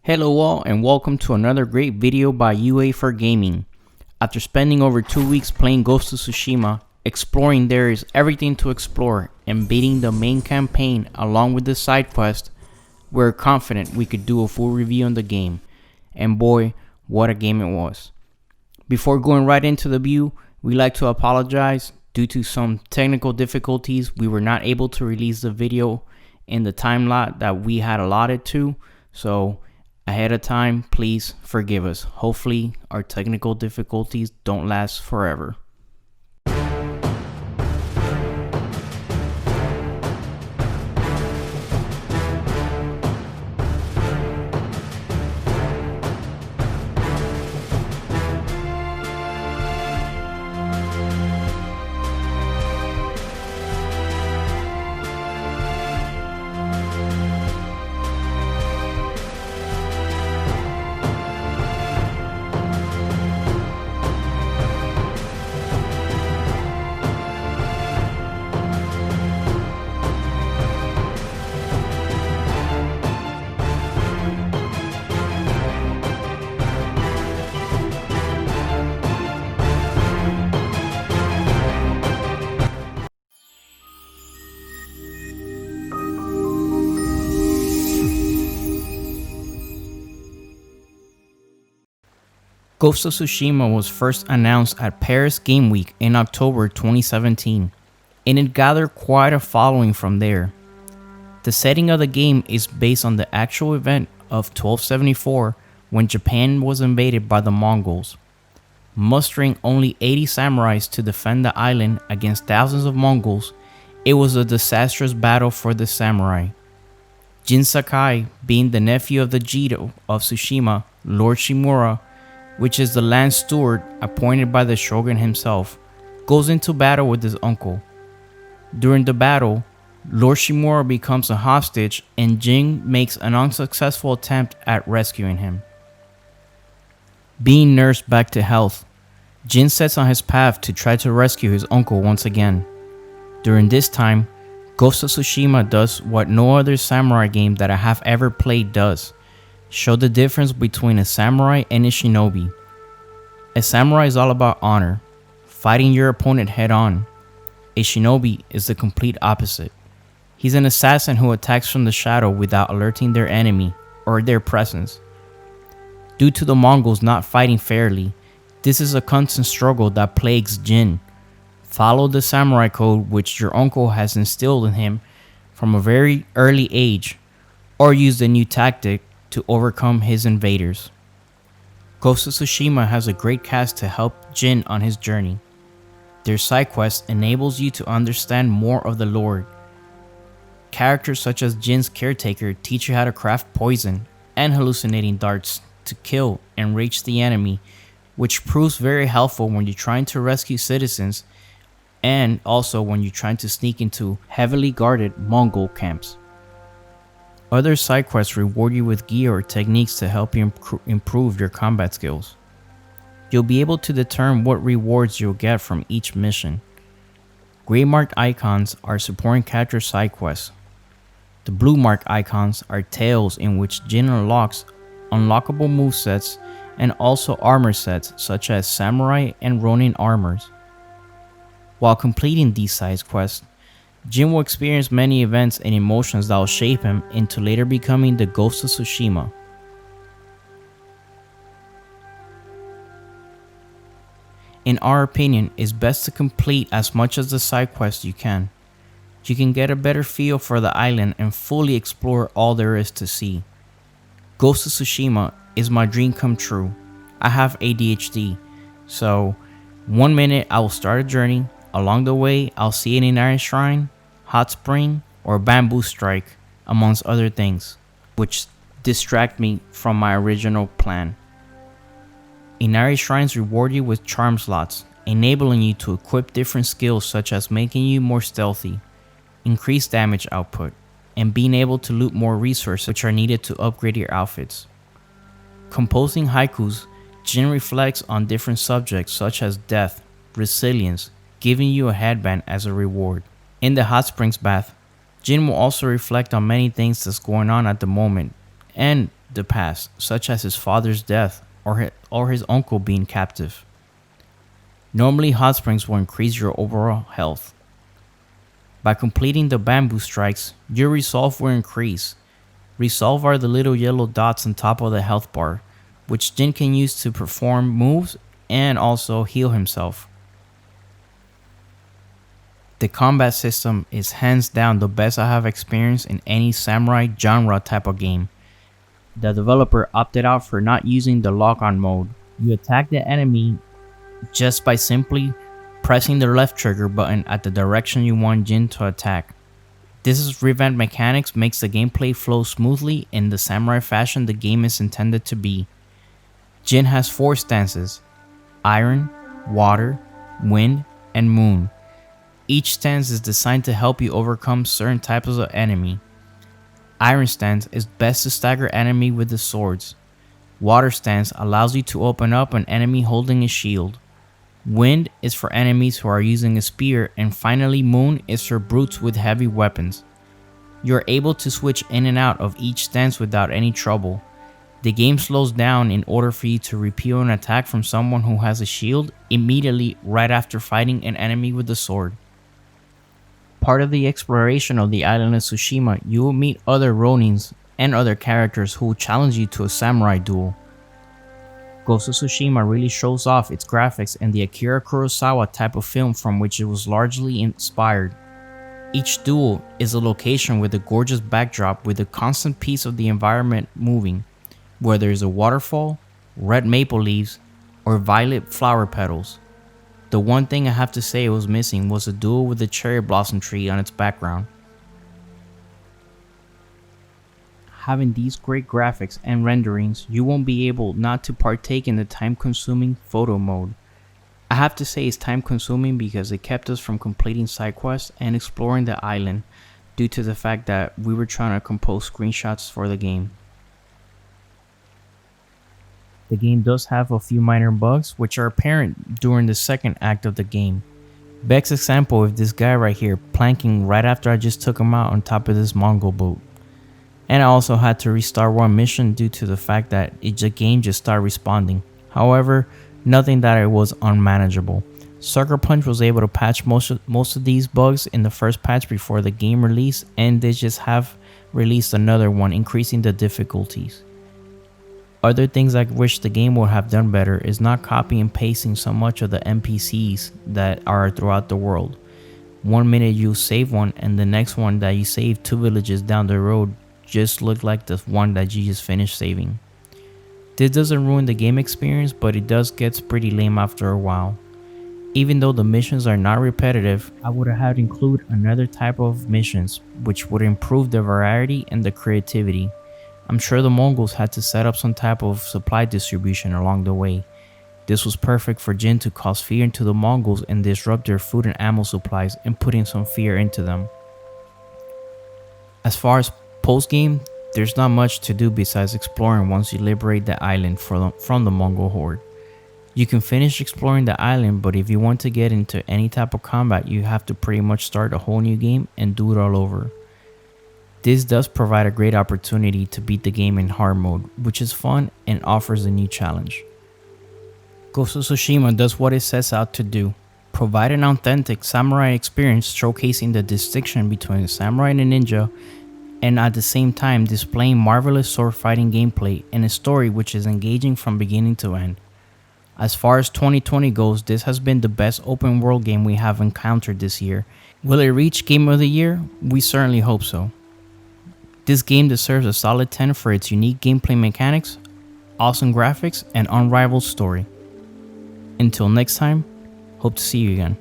Hello all and welcome to another great video by UA for Gaming. After spending over 2 weeks playing Ghost of Tsushima, exploring there is everything to explore, and beating the main campaign along with the side quest, we're confident we could do a full review on the game. And boy, what a game it was. Before going right into the view, we'd like to apologize. Due to some technical difficulties, we were not able to release the video in the time lot that we had allotted to, so ahead of time, please forgive us. Hopefully, our technical difficulties don't last forever. Ghost of Tsushima was first announced at Paris Game Week in October 2017, and it gathered quite a following from there. The setting of the game is based on the actual event of 1274 when Japan was invaded by the Mongols. Mustering only 80 samurais to defend the island against thousands of Mongols, it was a disastrous battle for the samurai. Jin Sakai, being the nephew of the Jito of Tsushima, Lord Shimura, which is the land steward appointed by the shogun himself, goes into battle with his uncle. During the battle, Lord Shimura becomes a hostage and Jin makes an unsuccessful attempt at rescuing him. Being nursed back to health, Jin sets on his path to try to rescue his uncle once again. During this time, Ghost of Tsushima does what no other samurai game that I have ever played does: show the difference between a samurai and a shinobi. A samurai is all about honor, fighting your opponent head on. A shinobi is the complete opposite. He's an assassin who attacks from the shadow without alerting their enemy or their presence. Due to the Mongols not fighting fairly, this is a constant struggle that plagues Jin. Follow the samurai code which your uncle has instilled in him from a very early age, or use the new tactic to overcome his invaders. Ghost of Tsushima has a great cast to help Jin on his journey. Their side quest enables you to understand more of the lore. Characters such as Jin's caretaker teach you how to craft poison and hallucinating darts to kill and reach the enemy, which proves very helpful when you're trying to rescue citizens and also when you're trying to sneak into heavily guarded Mongol camps. Other side quests reward you with gear or techniques to help you improve your combat skills. You'll be able to determine what rewards you'll get from each mission. Gray marked icons are supporting character side quests. The blue marked icons are tales in which Jin unlocks unlockable movesets and also armor sets such as samurai and ronin armors. While completing these side quests, Jin will experience many events and emotions that will shape him into later becoming the Ghost of Tsushima. In our opinion, it's best to complete as much as the side quests you can. You can get a better feel for the island and fully explore all there is to see. Ghost of Tsushima is my dream come true. I have ADHD, so one minute I will start a journey. Along the way, I'll see an Inari Shrine, hot spring, or bamboo strike, amongst other things, which distract me from my original plan. Inari Shrines reward you with charm slots, enabling you to equip different skills such as making you more stealthy, increase damage output, and being able to loot more resources which are needed to upgrade your outfits. Composing haikus, Jin reflects on different subjects such as death, resilience, giving you a headband as a reward. In the hot springs bath, Jin will also reflect on many things that's going on at the moment and the past, such as his father's death or his uncle being captive. Normally, hot springs will increase your overall health. By completing the bamboo strikes, your resolve will increase. Resolve are the little yellow dots on top of the health bar, which Jin can use to perform moves and also heal himself. The combat system is hands down the best I have experienced in any samurai genre type of game. The developer opted out for not using the lock-on mode. You attack the enemy just by simply pressing the left trigger button at the direction you want Jin to attack. This revamped mechanics makes the gameplay flow smoothly in the samurai fashion the game is intended to be. Jin has 4 stances: Iron, Water, Wind, and Moon. Each stance is designed to help you overcome certain types of enemy. Iron stance is best to stagger enemy with the swords. Water stance allows you to open up an enemy holding a shield. Wind is for enemies who are using a spear, and finally Moon is for brutes with heavy weapons. You're able to switch in and out of each stance without any trouble. The game slows down in order for you to repel an attack from someone who has a shield immediately right after fighting an enemy with a sword. Part of the exploration of the island of Tsushima, you will meet other Ronins and other characters who will challenge you to a samurai duel. Ghost of Tsushima really shows off its graphics and the Akira Kurosawa type of film from which it was largely inspired. Each duel is a location with a gorgeous backdrop with a constant piece of the environment moving, whether it's a waterfall, red maple leaves, or violet flower petals. The one thing I have to say was missing was a duel with a cherry blossom tree on its background. Having these great graphics and renderings, you won't be able not to partake in the time-consuming photo mode. I have to say it's time-consuming because it kept us from completing side quests and exploring the island due to the fact that we were trying to compose screenshots for the game. The game does have a few minor bugs which are apparent during the second act of the game. Best example is this guy right here planking right after I just took him out on top of this Mongol boat. And I also had to restart one mission due to the fact that the game just started responding. However, nothing that it was unmanageable. Sucker Punch was able to patch most of these bugs in the first patch before the game release, and they just have released another one increasing the difficulties. Other things I wish the game would have done better is not copy and pasting so much of the NPCs that are throughout the world. One minute you save one and the next one that you save 2 villages down the road just look like the one that you just finished saving. This doesn't ruin the game experience, but it does get pretty lame after a while. Even though the missions are not repetitive, I would have included another type of missions which would improve the variety and the creativity. I'm sure the Mongols had to set up some type of supply distribution along the way. This was perfect for Jin to cause fear into the Mongols and disrupt their food and ammo supplies and putting some fear into them. As far as post-game, there's not much to do besides exploring once you liberate the island from the Mongol horde. You can finish exploring the island, but if you want to get into any type of combat, you have to pretty much start a whole new game and do it all over. This does provide a great opportunity to beat the game in hard mode, which is fun and offers a new challenge. Ghost of Tsushima does what it sets out to do. Provide an authentic samurai experience showcasing the distinction between a samurai and a ninja, and at the same time displaying marvelous sword fighting gameplay and a story which is engaging from beginning to end. As far as 2020 goes, this has been the best open world game we have encountered this year. Will it reach Game of the Year? We certainly hope so. This game deserves a solid 10 for its unique gameplay mechanics, awesome graphics, and unrivaled story. Until next time, hope to see you again.